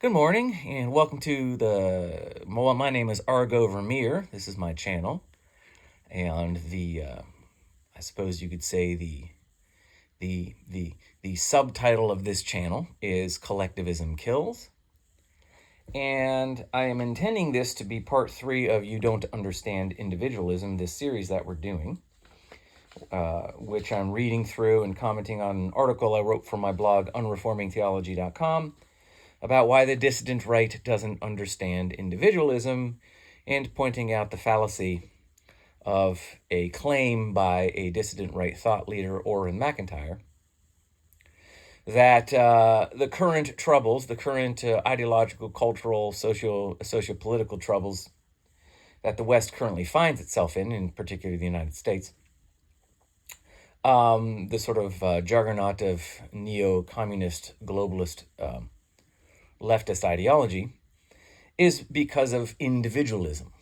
Good morning and welcome to my name is Argo Vermeer. This is my channel, and I suppose you could say the subtitle of this channel is Collectivism Kills. And I am intending this to be part 3 of You Don't Understand Individualism, this series that we're doing, which I'm reading through and commenting on an article I wrote for my blog, unreformingtheology.com, about why the dissident right doesn't understand individualism, and pointing out the fallacy of a claim by a dissident right thought leader, Orrin McIntyre, that the current troubles, the current ideological, cultural, socio-political troubles that the West currently finds itself in particular the United States, the sort of juggernaut of neo-communist, globalist, leftist ideology, is because of individualism.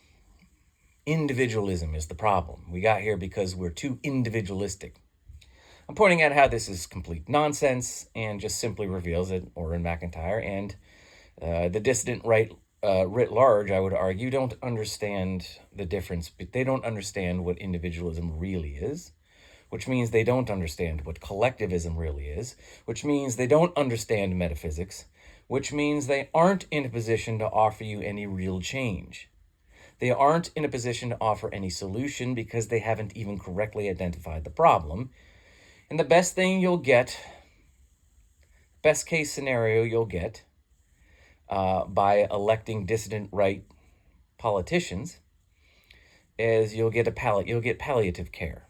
Individualism is the problem. We got here because we're too individualistic. I'm pointing out how this is complete nonsense and just simply reveals that Orrin McIntyre and the dissident right writ large, I would argue, don't understand the difference. They don't understand what individualism really is, which means they don't understand what collectivism really is, which means they don't understand metaphysics, which means they aren't in a position to offer you any real change. They aren't in a position to offer any solution because they haven't even correctly identified the problem. And the best thing you'll get, best case scenario you'll get by electing dissident right politicians is you'll get palliative care.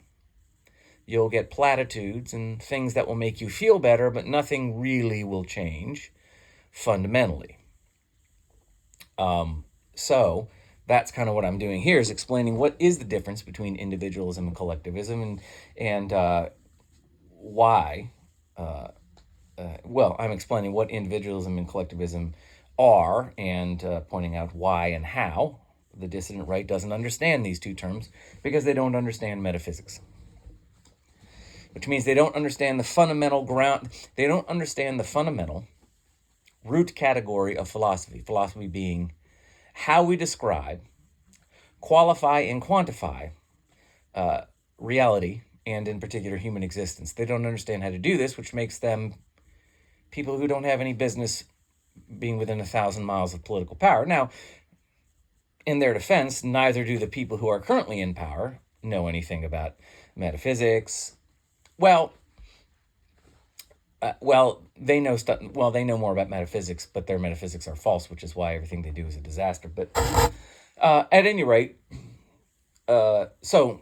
You'll get platitudes and things that will make you feel better, but nothing really will change fundamentally. So that's kind of what I'm doing here, is explaining what is the difference between individualism and collectivism, and why. I'm explaining what individualism and collectivism are, and pointing out why and how the dissident right doesn't understand these two terms, because they don't understand metaphysics. Which means they don't understand the fundamental they don't understand the fundamental root category of philosophy. Philosophy being how we describe, qualify, and quantify reality, and in particular human existence. They don't understand how to do this, which makes them people who don't have any business being within 1,000 miles of political power. Now, in their defense, neither do the people who are currently in power know anything about metaphysics. They know stuff. Well, they know more about metaphysics, but their metaphysics are false, which is why everything they do is a disaster. But at any rate, so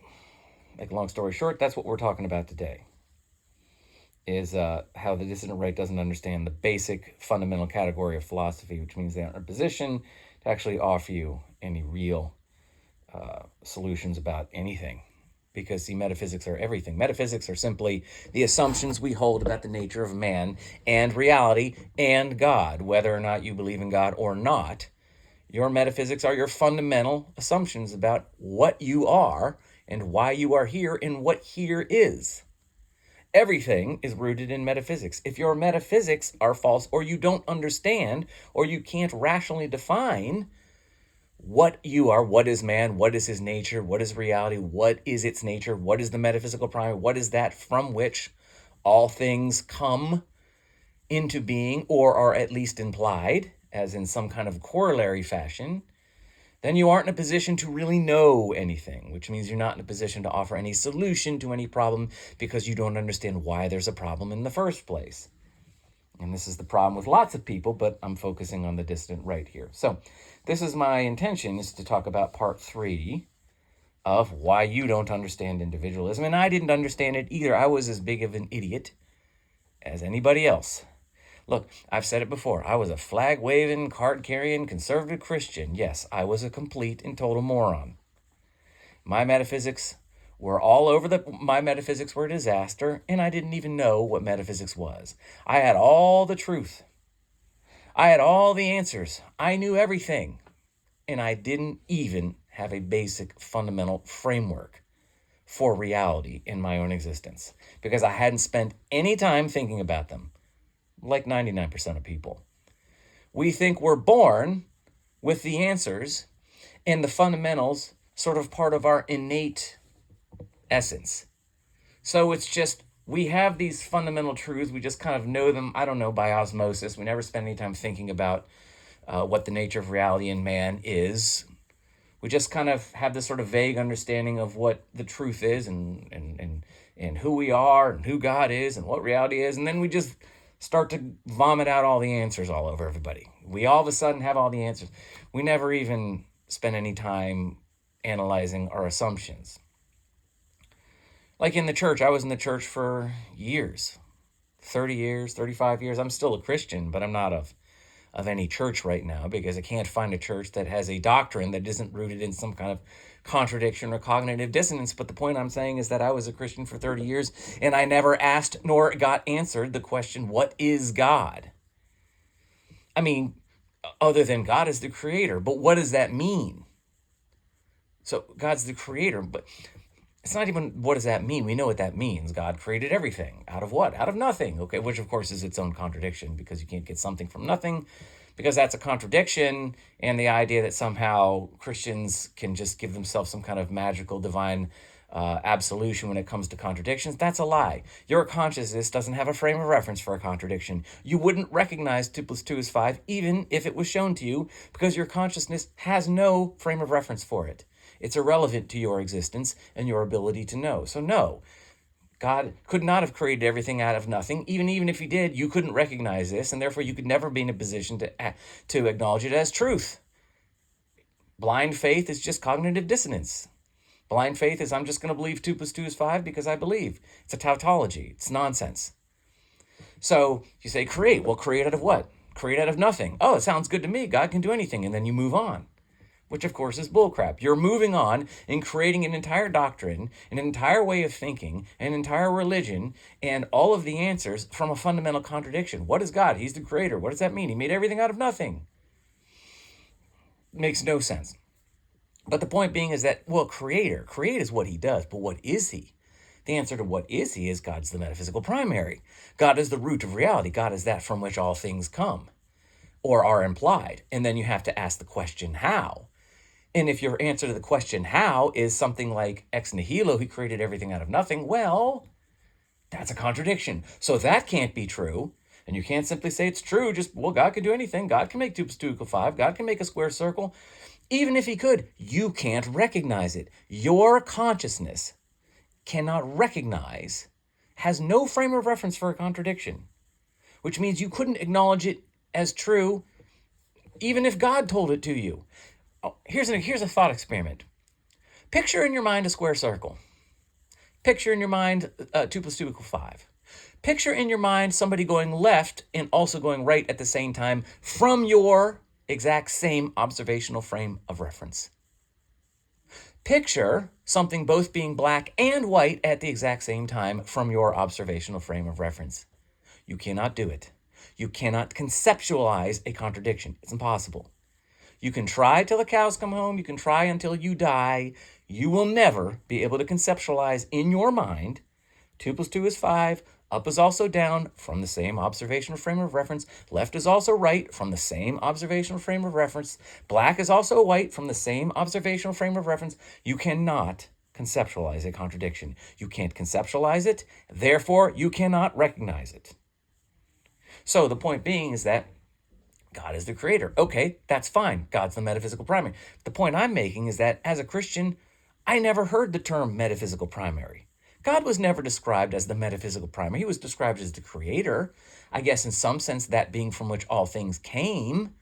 make a long story short, that's what we're talking about today. Is how the dissident right doesn't understand the basic fundamental category of philosophy, which means they aren't in a position to actually offer you any real solutions about anything. Because, see, metaphysics are everything. Metaphysics are simply the assumptions we hold about the nature of man and reality and God. Whether or not you believe in God or not, your metaphysics are your fundamental assumptions about what you are and why you are here and what here is. Everything is rooted in metaphysics. If your metaphysics are false, or you don't understand, or you can't rationally define what you are, what is man, what is his nature, what is reality, what is its nature, what is the metaphysical primary, what is that from which all things come into being, or are at least implied, as in some kind of corollary fashion, then you aren't in a position to really know anything, which means you're not in a position to offer any solution to any problem, because you don't understand why there's a problem in the first place. And this is the problem with lots of people, but I'm focusing on the dissident right here. So this is my intention, is to talk about part 3 of why you don't understand individualism. And I didn't understand it either. I was as big of an idiot as anybody else. Look, I've said it before. I was a flag-waving, card-carrying, conservative Christian. Yes, I was a complete and total moron. My metaphysics were my metaphysics were a disaster, and I didn't even know what metaphysics was. I had all the truth. I had all the answers. I knew everything. And I didn't even have a basic fundamental framework for reality in my own existence, because I hadn't spent any time thinking about them, like 99% of people. We think we're born with the answers and the fundamentals sort of part of our innate essence. So it's just, we have these fundamental truths. We just kind of know them, I don't know, by osmosis. We never spend any time thinking about what the nature of reality in man is. We just kind of have this sort of vague understanding of what the truth is and who we are and who God is and what reality is. And then we just start to vomit out all the answers all over everybody. We all of a sudden have all the answers. We never even spend any time analyzing our assumptions. Like in the church, I was in the church for years, 30 years, 35 years. I'm still a Christian, but I'm not of any church right now because I can't find a church that has a doctrine that isn't rooted in some kind of contradiction or cognitive dissonance. But the point I'm saying is that I was a Christian for 30 years and I never asked nor got answered the question, what is God? I mean, other than God is the creator, but what does that mean? So God's the creator, but it's not even what does that mean? We know what that means. God created everything. Out of what? Out of nothing. Okay, which of course is its own contradiction because you can't get something from nothing because that's a contradiction. And the idea that somehow Christians can just give themselves some kind of magical divine absolution when it comes to contradictions, that's a lie. Your consciousness doesn't have a frame of reference for a contradiction. You wouldn't recognize 2 + 2 is 5 even if it was shown to you because your consciousness has no frame of reference for it. It's irrelevant to your existence and your ability to know. So no, God could not have created everything out of nothing. Even if he did, you couldn't recognize this, and therefore you could never be in a position to acknowledge it as truth. Blind faith is just cognitive dissonance. Blind faith is I'm just going to believe 2 + 2 is 5 because I believe. It's a tautology. It's nonsense. So you say create. Well, create out of what? Create out of nothing. Oh, it sounds good to me. God can do anything. And then you move on, which of course is bullcrap. You're moving on and creating an entire doctrine, an entire way of thinking, an entire religion, and all of the answers from a fundamental contradiction. What is God? He's the creator. What does that mean? He made everything out of nothing. Makes no sense. But the point being is that, well, create is what he does, but what is he? The answer to what is he is God's the metaphysical primary. God is the root of reality. God is that from which all things come or are implied. And then you have to ask the question, how? And if your answer to the question, how, is something like ex nihilo, he created everything out of nothing, well, that's a contradiction. So that can't be true. And you can't simply say it's true. Just, well, God can do anything. God can make 2 + 2 = 5. God can make a square circle. Even if he could, you can't recognize it. Your consciousness cannot recognize, has no frame of reference for a contradiction, which means you couldn't acknowledge it as true even if God told it to you. Oh, here's a thought experiment. Picture in your mind a square circle. Picture in your mind 2 + 2 = 5. Picture in your mind somebody going left and also going right at the same time from your exact same observational frame of reference. Picture something both being black and white at the exact same time from your observational frame of reference. You cannot do it. You cannot conceptualize a contradiction. It's impossible. You can try till the cows come home. You can try until you die. You will never be able to conceptualize in your mind 2 + 2 is 5. Up is also down from the same observational frame of reference. Left is also right from the same observational frame of reference. Black is also white from the same observational frame of reference. You cannot conceptualize a contradiction. You can't conceptualize it. Therefore, you cannot recognize it. So the point being is that God is the creator. Okay, that's fine. God's the metaphysical primary. The point I'm making is that as a Christian, I never heard the term metaphysical primary. God was never described as the metaphysical primary. He was described as the creator. I guess in some sense that being from which all things came.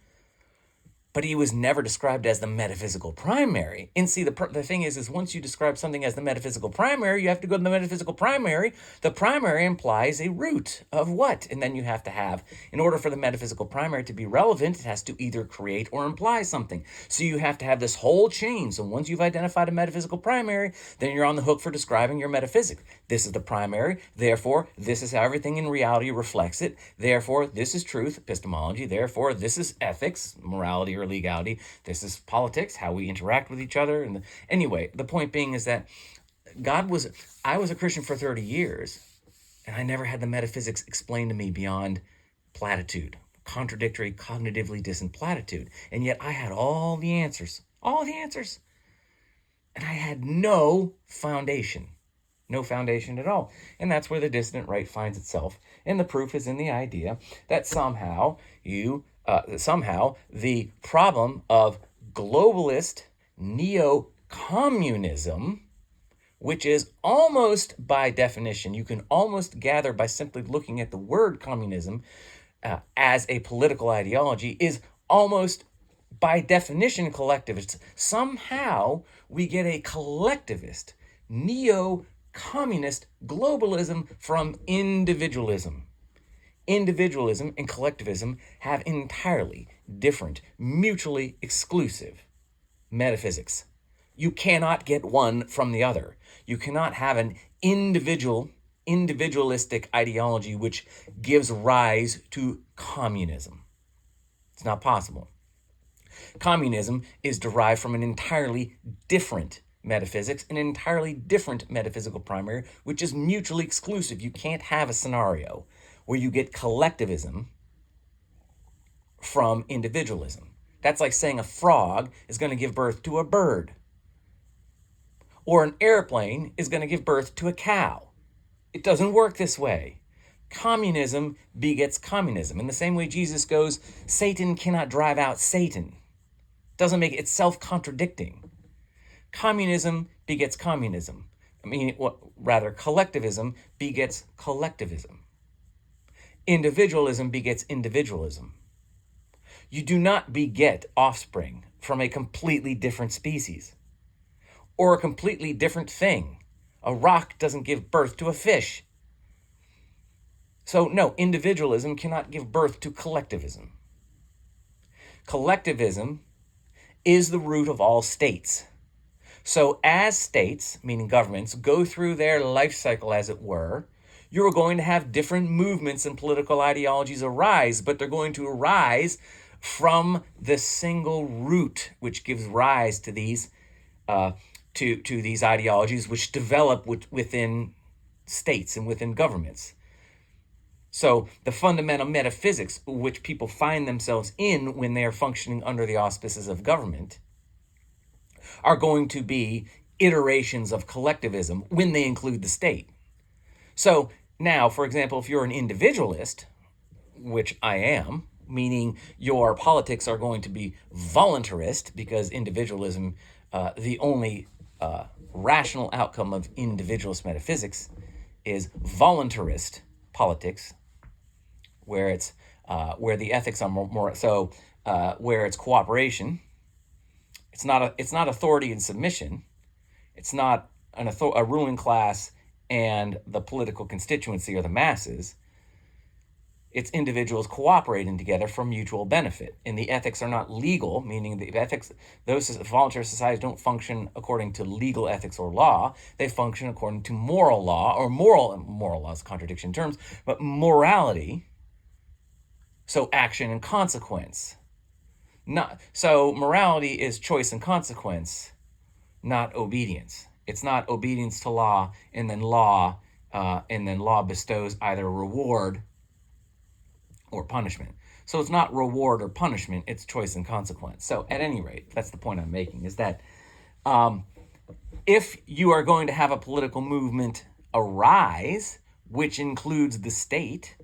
But he was never described as the metaphysical primary. And see, the thing is once you describe something as the metaphysical primary, you have to go to the metaphysical primary. The primary implies a root of what? And then you have to have, in order for the metaphysical primary to be relevant, it has to either create or imply something. So you have to have this whole chain. So once you've identified a metaphysical primary, then you're on the hook for describing your metaphysics. This is the primary. Therefore, this is how everything in reality reflects it. Therefore, this is truth, epistemology. Therefore, this is ethics, morality, or legality. This is politics, how we interact with each other. And anyway, the point being is that I was a Christian for 30 years, and I never had the metaphysics explained to me beyond platitude, contradictory, cognitively dissonant platitude. And yet I had all the answers. And I had no foundation at all. And that's where the dissonant right finds itself. And the proof is in the idea that somehow the problem of globalist neo-communism, which is almost by definition, you can almost gather by simply looking at the word communism as a political ideology, is almost by definition collectivist. Somehow we get a collectivist, neo-communist globalism from individualism. Individualism and collectivism have entirely different, mutually exclusive metaphysics. You cannot get one from the other. You cannot have an individualistic ideology which gives rise to communism. It's not possible. Communism is derived from an entirely different metaphysics, an entirely different metaphysical primary, which is mutually exclusive. You can't have a scenario where you get collectivism from individualism. That's like saying a frog is going to give birth to a bird, or an airplane is going to give birth to a cow. It doesn't work this way. Communism begets communism. In the same way Jesus goes, Satan cannot drive out Satan. Doesn't make it self-contradicting. Communism begets communism. Collectivism begets collectivism. Individualism begets individualism. You do not beget offspring from a completely different species or a completely different thing. A rock doesn't give birth to a fish. So no, individualism cannot give birth to collectivism. Collectivism is the root of all states. So as states, meaning governments, go through their life cycle, as it were, you're going to have different movements and political ideologies arise, but they're going to arise from the single root which gives rise to these to these ideologies, which develop within states and within governments. So the fundamental metaphysics which people find themselves in when they are functioning under the auspices of government are going to be iterations of collectivism when they include the state. So now, for example, if you're an individualist, which I am, meaning your politics are going to be voluntarist, because individualism, the only rational outcome of individualist metaphysics is voluntarist politics, where it's where the ethics are more so where it's cooperation. It's not authority and submission. It's not a ruling class and the political constituency or the masses. It's individuals cooperating together for mutual benefit. And the ethics are not legal, meaning the ethics, those voluntary societies don't function according to legal ethics or law. They function according to moral law, or moral law is a contradiction in terms, but morality. So action and consequence. So morality is choice and consequence, not obedience. It's not obedience to law and then law bestows either reward or punishment. So it's not reward or punishment, it's choice and consequence. So at any rate, that's the point I'm making, is that if you are going to have a political movement arise, which includes the state,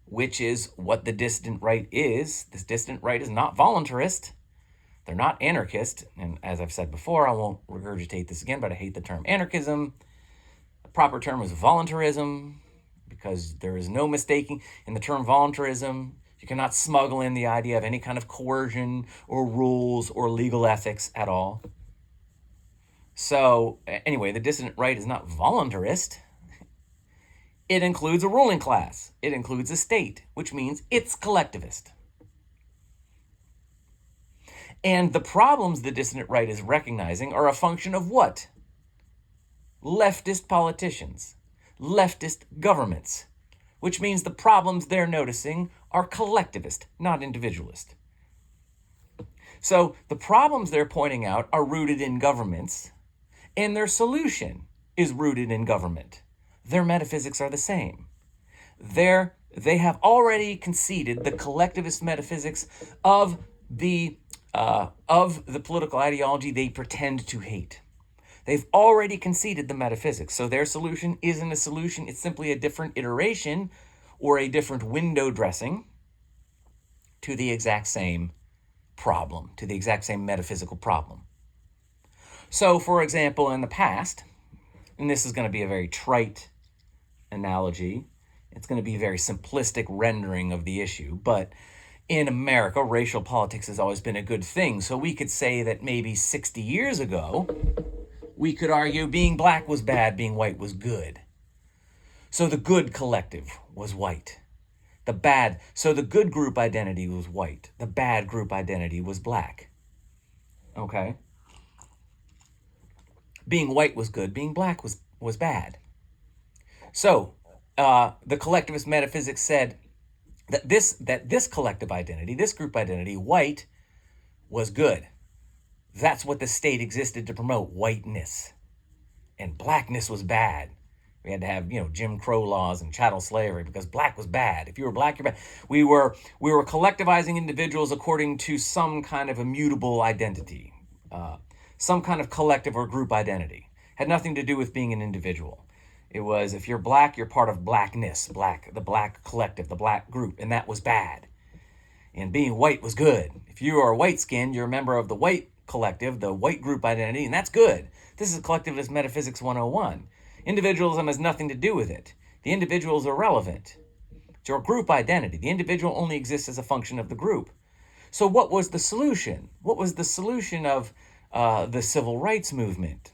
which is what the dissident right is. This dissident right is not voluntarist. They're not anarchist. And as I've said before, I won't regurgitate this again, but I hate the term anarchism. The proper term is voluntarism, because there is no mistaking in the term voluntarism. You cannot smuggle in the idea of any kind of coercion or rules or legal ethics at all. So anyway, the dissident right is not voluntarist. It includes a ruling class. It includes a state, which means it's collectivist. And the problems the dissident right is recognizing are a function of what? Leftist politicians, leftist governments, which means the problems they're noticing are collectivist, not individualist. So the problems they're pointing out are rooted in governments, and their solution is rooted in government. Their metaphysics are the same. Their they have already conceded the collectivist metaphysics of the political ideology they pretend to hate. They've already conceded the metaphysics. So their solution isn't a solution. It's simply a different iteration or a different window dressing to the exact same problem, to the exact same metaphysical problem. So, for example, in the past, and this is going to be a very trite analogy, it's going to be a very simplistic rendering of the issue, but in America, racial politics has always been a good thing. So we could say that maybe 60 years ago, we could argue being black was bad, being white was good. So the good collective was white. So the good group identity was white. The bad group identity was black. Okay? Being white was good, being black was bad. So the collectivist metaphysics said that this collective identity, this group identity, white, was good. That's what the state existed to promote, whiteness. And blackness was bad. We had to have, Jim Crow laws and chattel slavery because black was bad. If you were black, you're bad. We were collectivizing individuals according to some kind of immutable identity, some kind of collective or group identity. Had nothing to do with being an individual. It was, if you're black, you're part of blackness, the black collective, the black group, and that was bad. And being white was good. If you are white-skinned, you're a member of the white collective, the white group identity, and that's good. This is Collectivist Metaphysics 101. Individualism has nothing to do with it. The individual is irrelevant. It's your group identity. The individual only exists as a function of the group. So what was the solution? What was the solution of the civil rights movement?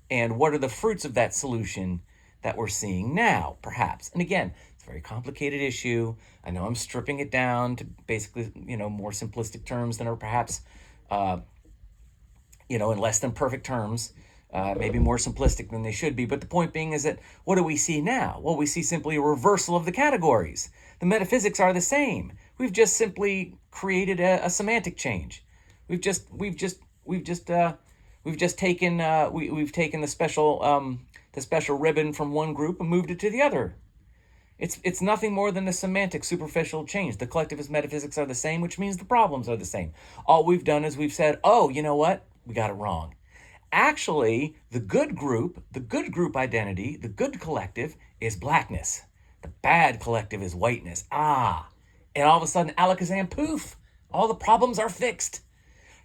And what are the fruits of that solution that we're seeing now, perhaps? And again, it's a very complicated issue. I know I'm stripping it down to basically, more simplistic terms than are perhaps, in less than perfect terms, maybe more simplistic than they should be. But the point being is that what do we see now? Well, we see simply a reversal of the categories. The metaphysics are the same. We've just simply created a semantic change. We've taken the special ribbon from one group and moved it to the other. It's nothing more than a semantic, superficial change. The collectivist metaphysics are the same, which means the problems are the same. All we've done is we've said, oh, you know what? We got it wrong. Actually, the good group identity, the good collective is blackness. The bad collective is whiteness. And all of a sudden, alakazam, poof, all the problems are fixed.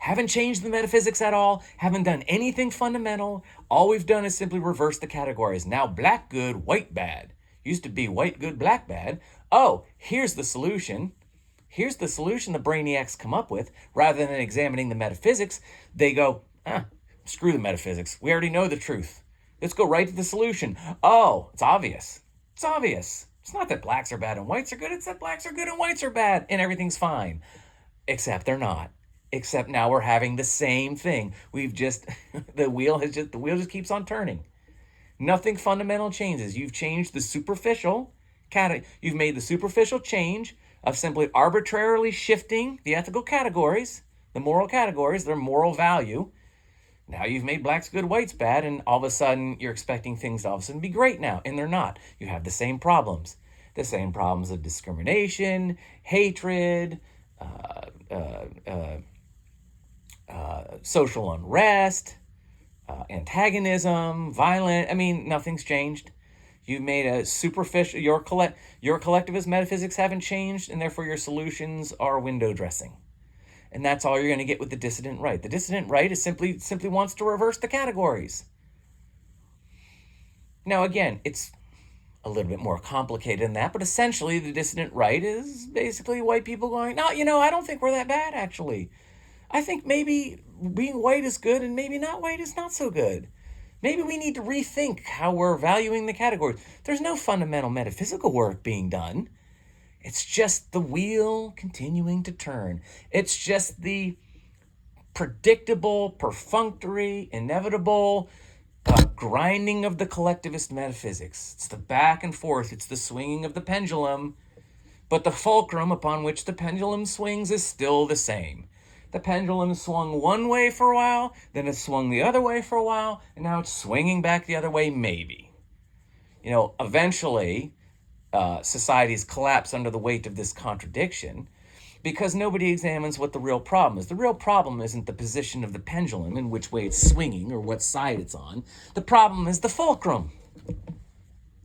Haven't changed the metaphysics at all, haven't done anything fundamental. All we've done is simply reverse the categories. Now black good, white bad. Used to be white good, black bad. Oh, here's the solution. Here's the solution the brainiacs come up with. Rather than examining the metaphysics, they go, screw the metaphysics. We already know the truth. Let's go right to the solution. Oh, it's obvious. It's obvious. It's not that blacks are bad and whites are good. It's that blacks are good and whites are bad and everything's fine. Except they're not. Except now we're having the same thing. We've just, the wheel just keeps on turning. Nothing fundamental changes. You've changed the superficial, you've made the superficial change of simply arbitrarily shifting the ethical categories, the moral categories, their moral value. Now you've made blacks good, whites bad, and all of a sudden you're expecting things to all of a sudden be great now, and they're not. You have the same problems of discrimination, hatred, social unrest, antagonism, violence. Nothing's changed. You've made a superficial, your collectivist metaphysics haven't changed, and therefore your solutions are window dressing. And that's all you're going to get with the dissident right. The dissident right is simply wants to reverse the categories. Now, again, it's a little bit more complicated than that, but essentially the dissident right is basically white people going, no, I don't think we're that bad, actually. I think maybe being white is good and maybe not white is not so good. Maybe we need to rethink how we're valuing the categories. There's no fundamental metaphysical work being done. It's just the wheel continuing to turn. It's just the predictable, perfunctory, inevitable grinding of the collectivist metaphysics. It's the back and forth. It's the swinging of the pendulum. But the fulcrum upon which the pendulum swings is still the same. The pendulum swung one way for a while, then it swung the other way for a while, and now it's swinging back the other way, maybe. Eventually, societies collapse under the weight of this contradiction because nobody examines what the real problem is. The real problem isn't the position of the pendulum in which way it's swinging or what side it's on. The problem is the fulcrum.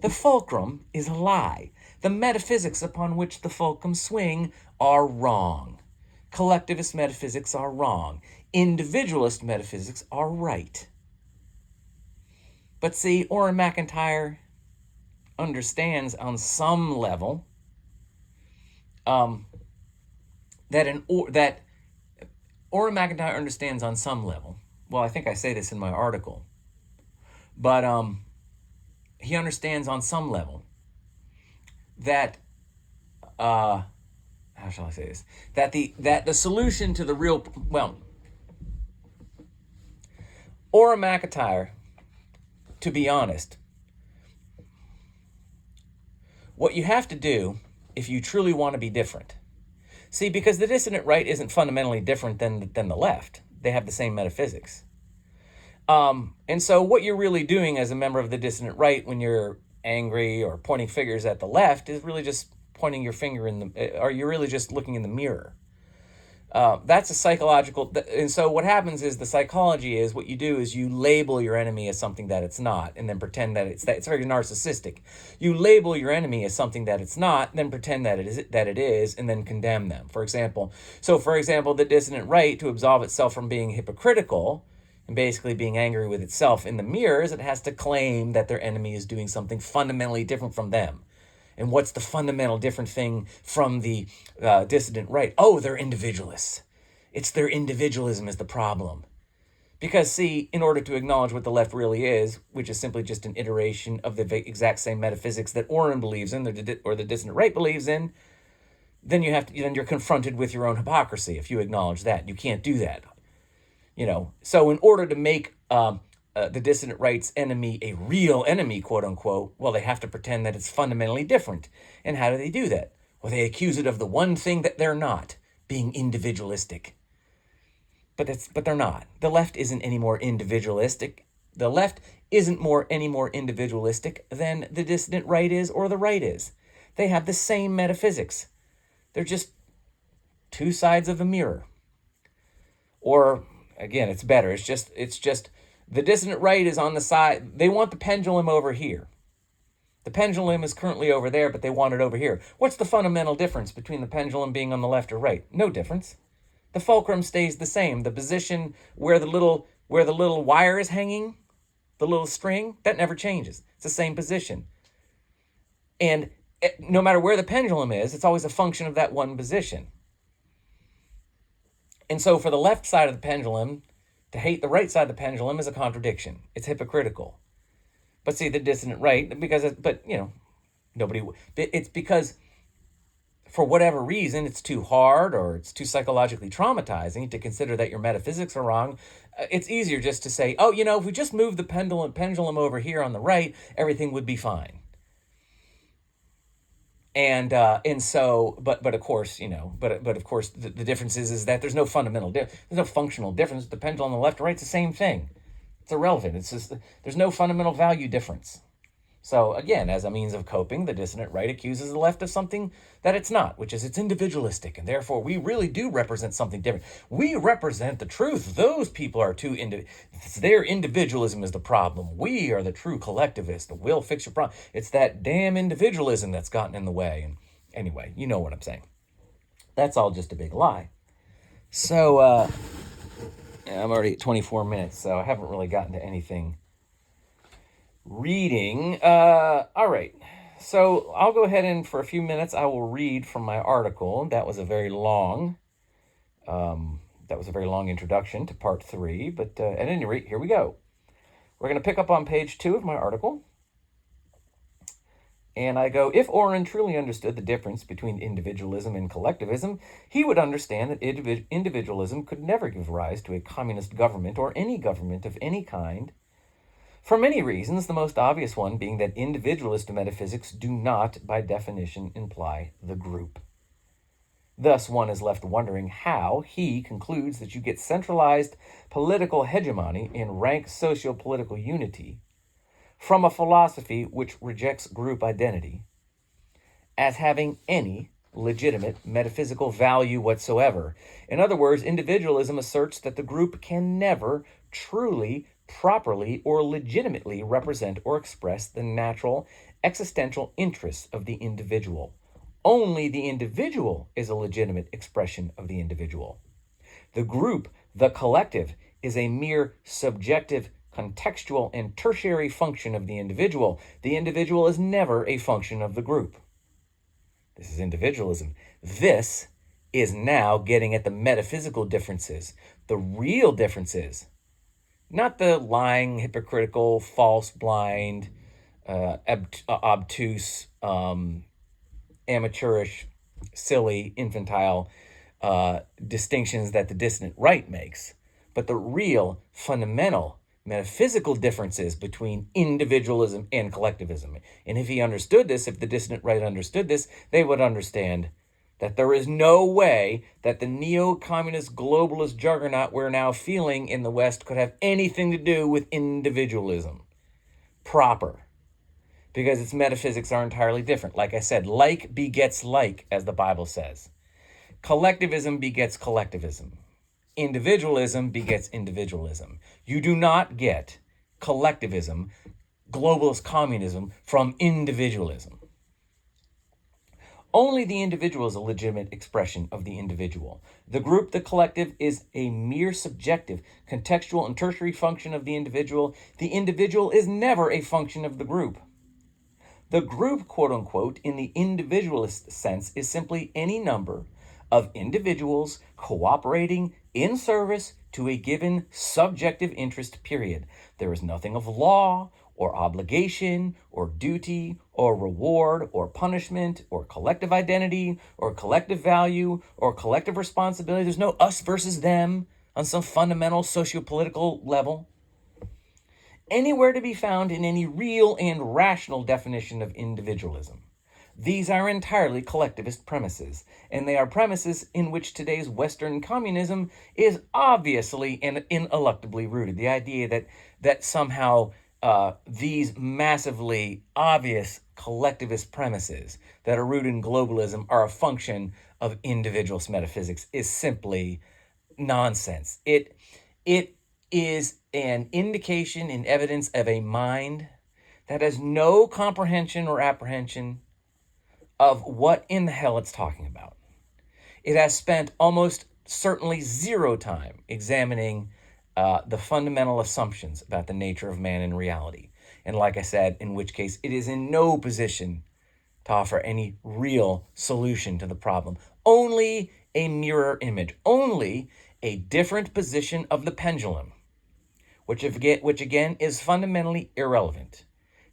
The fulcrum is a lie. The metaphysics upon which the fulcrum swing are wrong. Collectivist metaphysics are wrong. Individualist metaphysics are right. But see, Orrin McIntyre understands on some level that Orrin McIntyre understands on some level. Well, I think I say this in my article, but he understands on some level that how shall I say this? That the solution to the real Orrin McIntyre, to be honest, what you have to do if you truly want to be different. See, because the dissident right isn't fundamentally different than the left. They have the same metaphysics. And so what you're really doing as a member of the dissident right when you're angry or pointing fingers at the left is really just pointing your finger or you're really just looking in the mirror. That's a psychological, and so what happens is the psychology is what you do is you label your enemy as something that it's not, and then pretend that it's that. It's very narcissistic. You label your enemy as something that it's not, then pretend that it is, and then condemn them. For example, the dissident right, to absolve itself from being hypocritical and basically being angry with itself in the mirrors, it has to claim that their enemy is doing something fundamentally different from them. And what's the fundamental different thing from the dissident right? Oh, they're individualists. It's their individualism is the problem. Because, see, in order to acknowledge what the left really is, which is simply just an iteration of the exact same metaphysics that Orrin believes in, or the dissident right believes in, then you're confronted with your own hypocrisy if you acknowledge that. You can't do that. So in order to make the dissident right's enemy a real enemy, quote unquote, well, they have to pretend that it's fundamentally different. And how do they do that? Well, they accuse it of the one thing that they're not, being individualistic. But they're not. The left isn't any more individualistic. The left isn't any more individualistic than the dissident right is or the right is. They have the same metaphysics. They're just two sides of a mirror. Or again, it's better. It's just the dissident right is on the side. They want the pendulum over here. The pendulum is currently over there, but they want it over here. What's the fundamental difference between the pendulum being on the left or right? No difference. The fulcrum stays the same. The position where the little wire is hanging, the little string, that never changes. It's the same position. And no matter where the pendulum is, it's always a function of that one position. And so for the left side of the pendulum, to hate the right side of the pendulum is a contradiction. It's hypocritical. But see, the dissident right, it's because for whatever reason, it's too hard or it's too psychologically traumatizing to consider that your metaphysics are wrong. It's easier just to say, if we just move the pendulum over here on the right, everything would be fine. And so, but of course, the difference is that there's no fundamental there's no functional difference. The pendulum on the left or right, it's the same thing. It's irrelevant. It's just, there's no fundamental value difference. So again, as a means of coping, the dissident right accuses the left of something that it's not, which is it's individualistic, and therefore we really do represent something different. We represent the truth. Those people are their individualism is the problem. We are the true collectivists. We'll fix your problem. It's that damn individualism that's gotten in the way. And anyway, you know what I'm saying. That's all just a big lie. So I'm already at 24 minutes, so I haven't really gotten to anything reading. All right. So I'll go ahead and for a few minutes, I will read from my article. That was a very long introduction to part 3. But at any rate, here we go. We're going to pick up on page 2 of my article. And I go, if Orrin truly understood the difference between individualism and collectivism, he would understand that individualism could never give rise to a communist government or any government of any kind, for many reasons, the most obvious one being that individualist metaphysics do not, by definition, imply the group. Thus, one is left wondering how he concludes that you get centralized political hegemony in rank socio-political unity from a philosophy which rejects group identity, as having any legitimate metaphysical value whatsoever. In other words, individualism asserts that the group can never truly, properly, or legitimately represent or express the natural existential interests of the individual. Only the individual is a legitimate expression of the individual. The group, the collective, is a mere subjective, contextual, and tertiary function of the individual. The individual is never a function of the group. This is individualism. This is now getting at the metaphysical differences, the real differences, not the lying, hypocritical, false, blind, obtuse, amateurish, silly, infantile distinctions that the dissident right makes, but the real, fundamental, metaphysical differences between individualism and collectivism. And if he understood this, if the dissident right understood this, they would understand that there is no way that the neo-communist globalist juggernaut we're now feeling in the West could have anything to do with individualism proper, because its metaphysics are entirely different. Like I said, like begets like, as the Bible says. Collectivism begets collectivism. Individualism begets individualism. You do not get collectivism, globalist communism, from individualism. Only the individual is a legitimate expression of the individual. The group, the collective, is a mere subjective, contextual, and tertiary function of the individual. The individual is never a function of the group. The group, quote unquote, in the individualist sense, is simply any number of individuals cooperating in service to a given subjective interest, period. There is nothing of law or obligation or duty or reward or punishment or collective identity or collective value or collective responsibility. There's no us versus them on some fundamental socio-political level anywhere to be found in any real and rational definition of individualism. These are entirely collectivist premises, and they are premises in which today's Western communism is obviously and ineluctably rooted. The idea that somehow these massively obvious collectivist premises that are rooted in globalism are a function of individualist metaphysics is simply nonsense. It is an indication and evidence of a mind that has no comprehension or apprehension of what in the hell it's talking about. It has spent almost certainly zero time examining the fundamental assumptions about the nature of man and reality. And like I said, in which case it is in no position to offer any real solution to the problem. Only a mirror image, only a different position of the pendulum, which again is fundamentally irrelevant.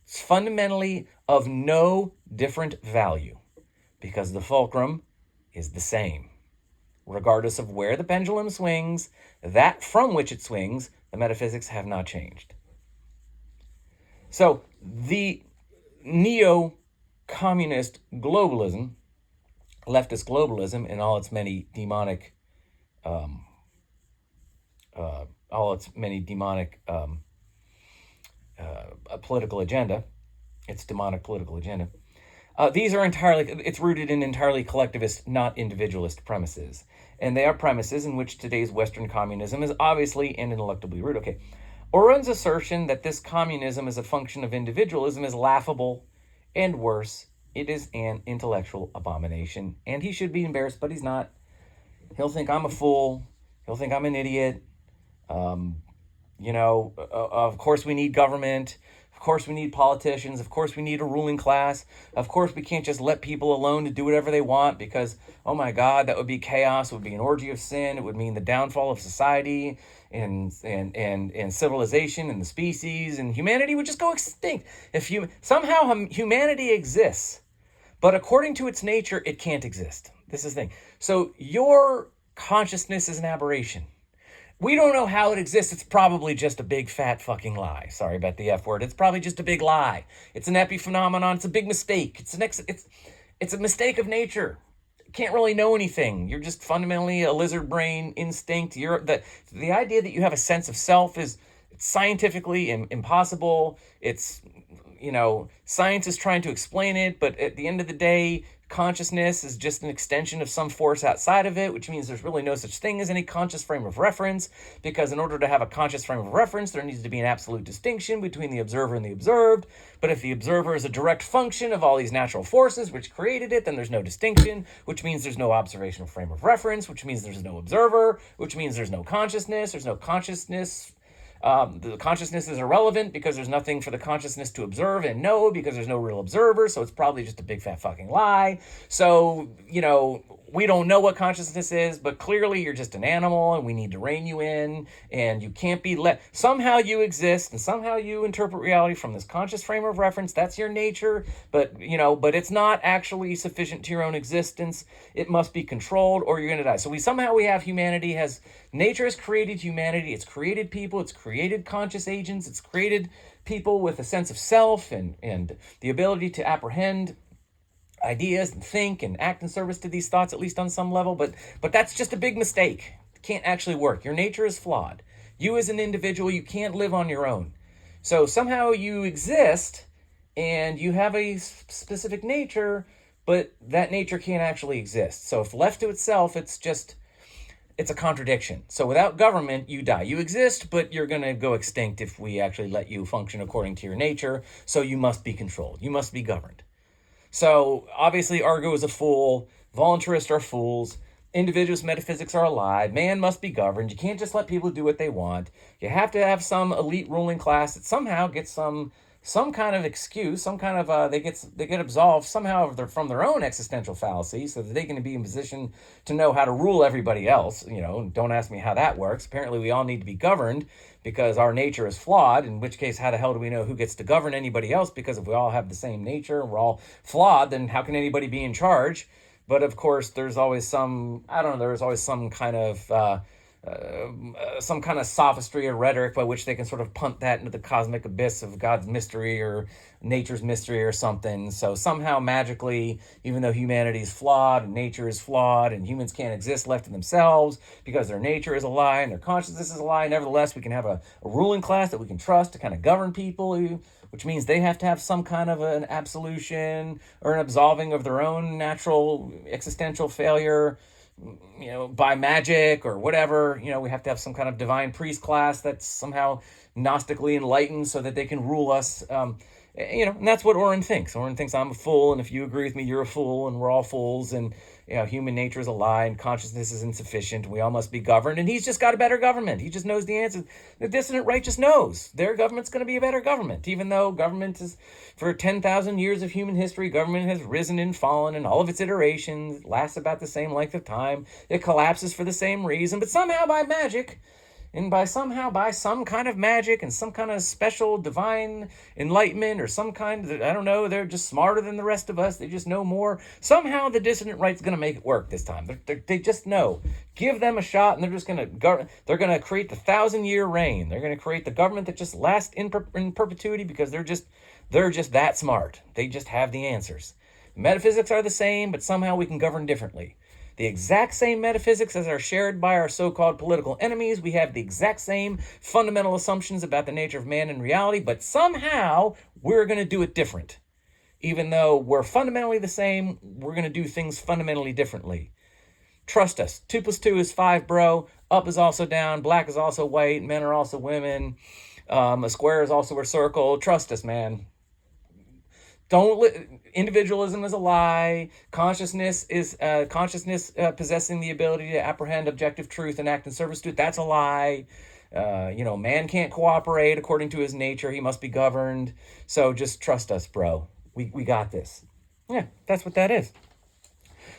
It's fundamentally of no different value, because the fulcrum is the same. Regardless of where the pendulum swings, that from which it swings, the metaphysics have not changed. So the neo-communist globalism, leftist globalism, and all its many demonic political agenda, its demonic political agenda. It's rooted in entirely collectivist, not individualist premises. And they are premises in which today's Western communism is obviously and ineluctably rooted. Okay. Orun's assertion that this communism is a function of individualism is laughable, and worse, it is an intellectual abomination. And he should be embarrassed, but he's not. He'll think I'm a fool. He'll think I'm an idiot. Of course we need government. Of course we need politicians. Of course we need a ruling class. Of course we can't just let people alone to do whatever they want, because, oh my God, that would be chaos. It would be an orgy of sin. It would mean the downfall of society and civilization and the species, and humanity would just go extinct. If somehow humanity exists, but according to its nature, it can't exist. This is the thing. So your consciousness is an aberration. We don't know how it exists. It's probably just a big fat fucking lie. Sorry about the F word. It's probably just a big lie. It's an epiphenomenon. It's a big mistake. It's a mistake of nature. You can't really know anything. You're just fundamentally a lizard brain instinct. The idea that you have a sense of self is scientifically impossible. It's, science is trying to explain it, but at the end of the day, Consciousness is just an extension of some force outside of it, which means there's really no such thing as any conscious frame of reference, because in order to have a conscious frame of reference, there needs to be an absolute distinction between the observer and the observed. But if the observer is a direct function of all these natural forces which created it, then there's no distinction, which means there's no observational frame of reference, which means there's no observer, which means there's no consciousness. There's no consciousness. The consciousness is irrelevant because there's nothing for the consciousness to observe and know, because there's no real observer, so it's probably just a big fat fucking lie. So, we don't know what consciousness is, but clearly you're just an animal and we need to rein you in, and you can't be somehow you exist and somehow you interpret reality from this conscious frame of reference. That's your nature, but it's not actually sufficient to your own existence. It must be controlled or you're going to die. So we have humanity nature has created humanity. It's created people. It's created conscious agents. It's created people with a sense of self and the ability to apprehend ideas and think and act in service to these thoughts, at least on some level. But that's just a big mistake. It can't actually work. Your nature is flawed. You as an individual, you can't live on your own. So somehow you exist and you have a specific nature, but that nature can't actually exist. So if left to itself, it's a contradiction. So without government, you die. You exist, but you're going to go extinct if we actually let you function according to your nature. So you must be controlled. You must be governed. So obviously Argo is a fool. Voluntarists are fools. Individualist metaphysics are a lie. Man must be governed. You can't just let people do what they want. You have to have some elite ruling class that somehow gets some kind of excuse, some kind of they get absolved somehow from their own existential fallacy, so that they can be in position to know how to rule everybody else. Don't ask me how that works. Apparently we all need to be governed because our nature is flawed, in which case how the hell do we know who gets to govern anybody else? Because if we all have the same nature and we're all flawed, then how can anybody be in charge? But of course there's always some kind of sophistry or rhetoric by which they can sort of punt that into the cosmic abyss of God's mystery or nature's mystery or something. So somehow magically, even though humanity is flawed and nature is flawed and humans can't exist left to themselves because their nature is a lie and their consciousness is a lie, nevertheless we can have a ruling class that we can trust to kind of govern people, which means they have to have some kind of an absolution or an absolving of their own natural existential failure, by magic or whatever. We have to have some kind of divine priest class that's somehow gnostically enlightened so that they can rule us. And that's what Oren thinks. Oren thinks I'm a fool, and if you agree with me, you're a fool, and we're all fools, and human nature is a lie, and consciousness is insufficient. We all must be governed, and he's just got a better government. He just knows the answer. The dissident right just knows their government's going to be a better government, even though government is, for 10,000 years of human history, government has risen and fallen in all of its iterations. It lasts about the same length of time. It collapses for the same reason, but somehow by magic, and by some kind of magic and some kind of special divine enlightenment or some kind of, I don't know, they're just smarter than the rest of us. They just know more. Somehow the dissident right's going to make it work this time. They just know. Give them a shot and they're just going to create the 1,000-year reign. They're going to create the government that just lasts in perpetuity because they're just that smart. They just have the answers. Metaphysics are the same, but somehow we can govern differently. The exact same metaphysics as are shared by our so-called political enemies. We have the exact same fundamental assumptions about the nature of man and reality, but somehow we're going to do it different. Even though we're fundamentally the same, we're going to do things fundamentally differently. Trust us. 2 + 2 is 5, bro. Up is also down. Black is also white. Men are also women. A square is also a circle. Trust us, man. Individualism is a lie. Consciousness is possessing the ability to apprehend objective truth and act in service to it. That's a lie. Man can't cooperate according to his nature. He must be governed. So just trust us, bro. We got this. Yeah, that's what that is.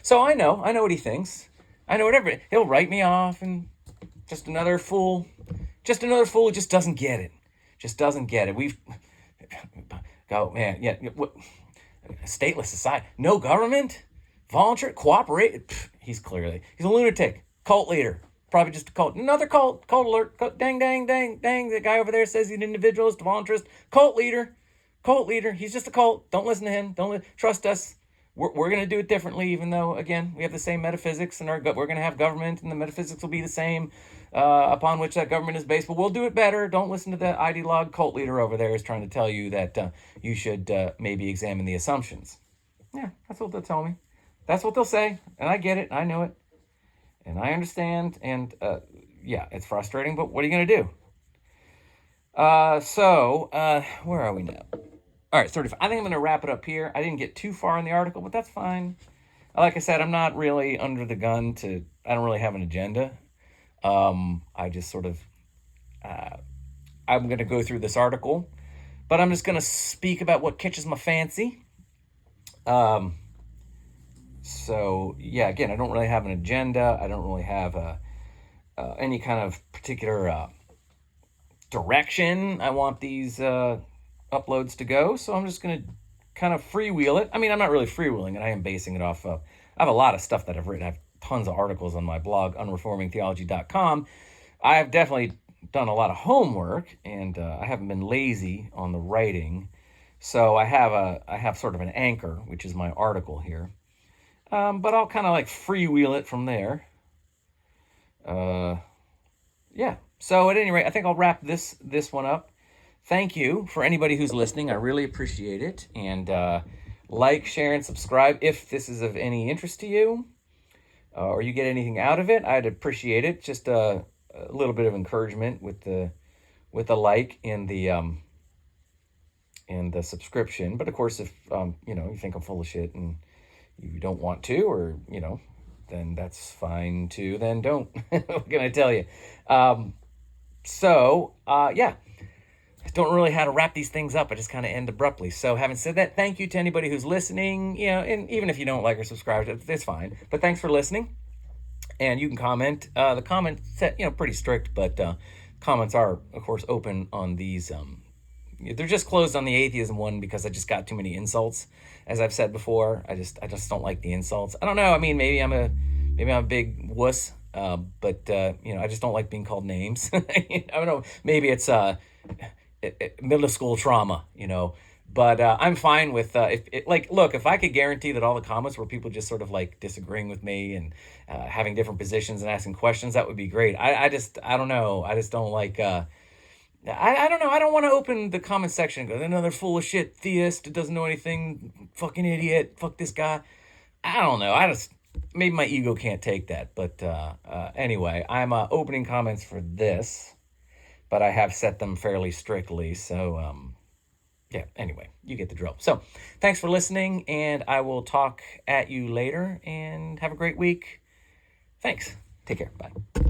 So I know what he thinks. I know whatever. He'll write me off and just another fool. Just another fool who just doesn't get it. Just doesn't get it. Oh, man, yeah. Stateless society. No government? Voluntary? Cooperate? He's a lunatic. Cult leader. Probably just a cult. Another cult. Cult alert. Dang. The guy over there says he's an individualist, voluntarist. Cult leader. He's just a cult. Don't listen to him. Trust us. We're going to do it differently, even though, again, we have the same metaphysics, and we're going to have government, and the metaphysics will be the same upon which that government is based. But we'll do it better. Don't listen to the ideologue cult leader over there is trying to tell you that you should maybe examine the assumptions. Yeah, that's what they'll tell me. That's what they'll say, and I get it, I know it, and I understand, and yeah, it's frustrating, but what are you going to do? Where are we now? All right, 35. I think I'm going to wrap it up here. I didn't get too far in the article, but that's fine. Like I said, I'm not really under the gun I don't really have an agenda. I just sort of, I'm going to go through this article, but I'm just going to speak about what catches my fancy. So yeah, again, I don't really have an agenda. I don't really have any kind of particular direction I want these uploads to go. So I'm just going to kind of freewheel it. I mean, I'm not really freewheeling it. I am basing it off of, I have a lot of stuff that I've written. I have tons of articles on my blog, unreformingtheology.com. I have definitely done a lot of homework, and I haven't been lazy on the writing. So I have sort of an anchor, which is my article here. But I'll kind of like freewheel it from there. Yeah. So at any rate, I think I'll wrap this one up. Thank you for anybody who's listening. I really appreciate it. And like, share, and subscribe if this is of any interest to you, or you get anything out of it. I'd appreciate it. Just a little bit of encouragement with the like and the subscription. But of course, if you think I'm full of shit and you don't want to, or then that's fine too. Then don't. What can I tell you? Yeah. I don't really know how to wrap these things up. I just kind of end abruptly. So having said that, thank you to anybody who's listening. And even if you don't like or subscribe, it's fine. But thanks for listening. And you can comment. The comment set, pretty strict, but comments are, of course, open on these. They're just closed on the atheism one because I just got too many insults. As I've said before, I just don't like the insults. I don't know. I mean, maybe I'm a big wuss. But I just don't like being called names. I don't know. Maybe it's middle school trauma, But I'm fine with if I could guarantee that all the comments were people just sort of like disagreeing with me and having different positions and asking questions, that would be great. I don't know. I just don't like. I don't know. I don't want to open the comment section and go, another full of shit theist, doesn't know anything, fucking idiot, fuck this guy. I don't know. Maybe my ego can't take that. But anyway, I'm opening comments for this, but I have set them fairly strictly. So, yeah, anyway, you get the drill. So thanks for listening, and I will talk at you later, and have a great week. Thanks. Take care. Bye.